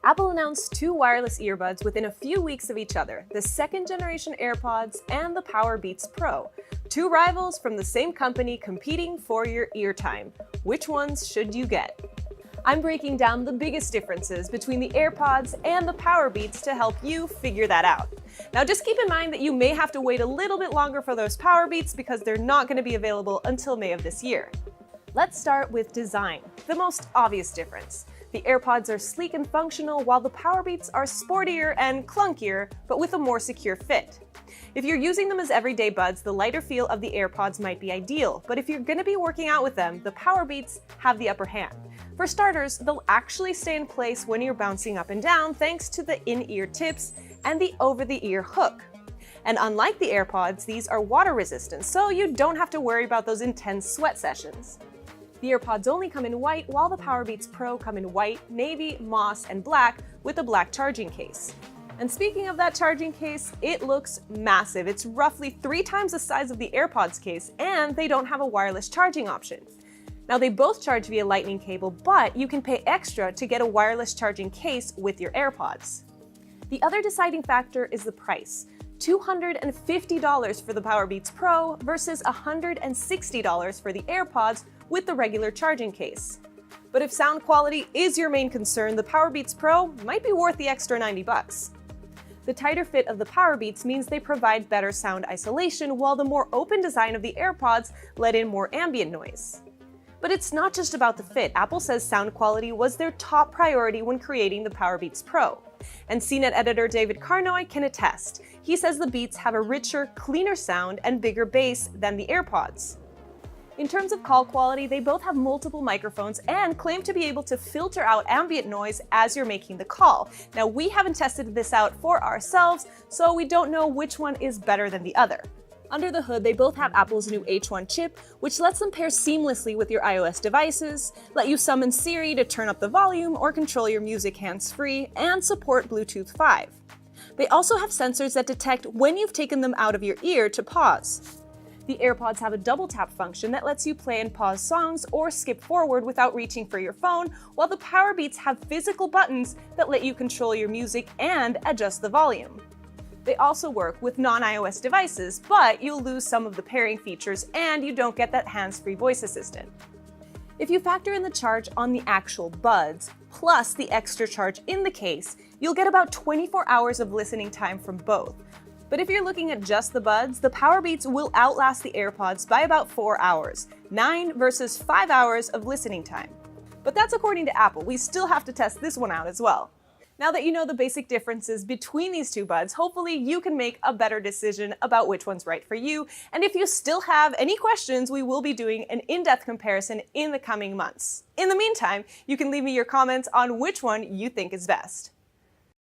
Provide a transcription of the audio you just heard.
Apple announced two wireless earbuds within a few weeks of each other, the second-generation AirPods and the Powerbeats Pro. Two rivals from the same company competing for your ear time. Which ones should you get? I'm breaking down the biggest differences between the AirPods and the Powerbeats to help you figure that out. Now just keep in mind that you may have to wait a little bit longer for those Powerbeats because they're not going to be available until May of this year. Let's start with design, the most obvious difference. The AirPods are sleek and functional, while the Powerbeats are sportier and clunkier, but with a more secure fit. If you're using them as everyday buds, the lighter feel of the AirPods might be ideal, but if you're going to be working out with them, the Powerbeats have the upper hand. For starters, they'll actually stay in place when you're bouncing up and down thanks to the in-ear tips and the over-the-ear hook. And unlike the AirPods, these are water resistant, so you don't have to worry about those intense sweat sessions. The AirPods only come in white, while the Powerbeats Pro come in white, navy, moss, and black with a black charging case. And speaking of that charging case, it looks massive. It's roughly 3 times the size of the AirPods case, and they don't have a wireless charging option. Now they both charge via Lightning cable, but you can pay extra to get a wireless charging case with your AirPods. The other deciding factor is the price. $250 for the Powerbeats Pro versus $160 for the AirPods with the regular charging case. But if sound quality is your main concern, the Powerbeats Pro might be worth the extra $90. The tighter fit of the Powerbeats means they provide better sound isolation, while the more open design of the AirPods let in more ambient noise. But it's not just about the fit. Apple says sound quality was their top priority when creating the Powerbeats Pro. And CNET editor David Carnoy can attest. He says the Beats have a richer, cleaner sound and bigger bass than the AirPods. In terms of call quality, they both have multiple microphones and claim to be able to filter out ambient noise as you're making the call. Now, we haven't tested this out for ourselves, so we don't know which one is better than the other. Under the hood, they both have Apple's new H1 chip, which lets them pair seamlessly with your iOS devices, let you summon Siri to turn up the volume or control your music hands-free, and support Bluetooth 5. They also have sensors that detect when you've taken them out of your ear to pause. The AirPods have a double tap function that lets you play and pause songs or skip forward without reaching for your phone, while the Powerbeats have physical buttons that let you control your music and adjust the volume. They also work with non-iOS devices, but you'll lose some of the pairing features and you don't get that hands-free voice assistant. If you factor in the charge on the actual buds, plus the extra charge in the case, you'll get about 24 hours of listening time from both. But if you're looking at just the buds, the Powerbeats will outlast the AirPods by about 4 hours, 9 versus 5 hours of listening time. But that's according to Apple. We still have to test this one out as well. Now that you know the basic differences between these two buds, hopefully you can make a better decision about which one's right for you. And if you still have any questions, we will be doing an in-depth comparison in the coming months. In the meantime, you can leave me your comments on which one you think is best.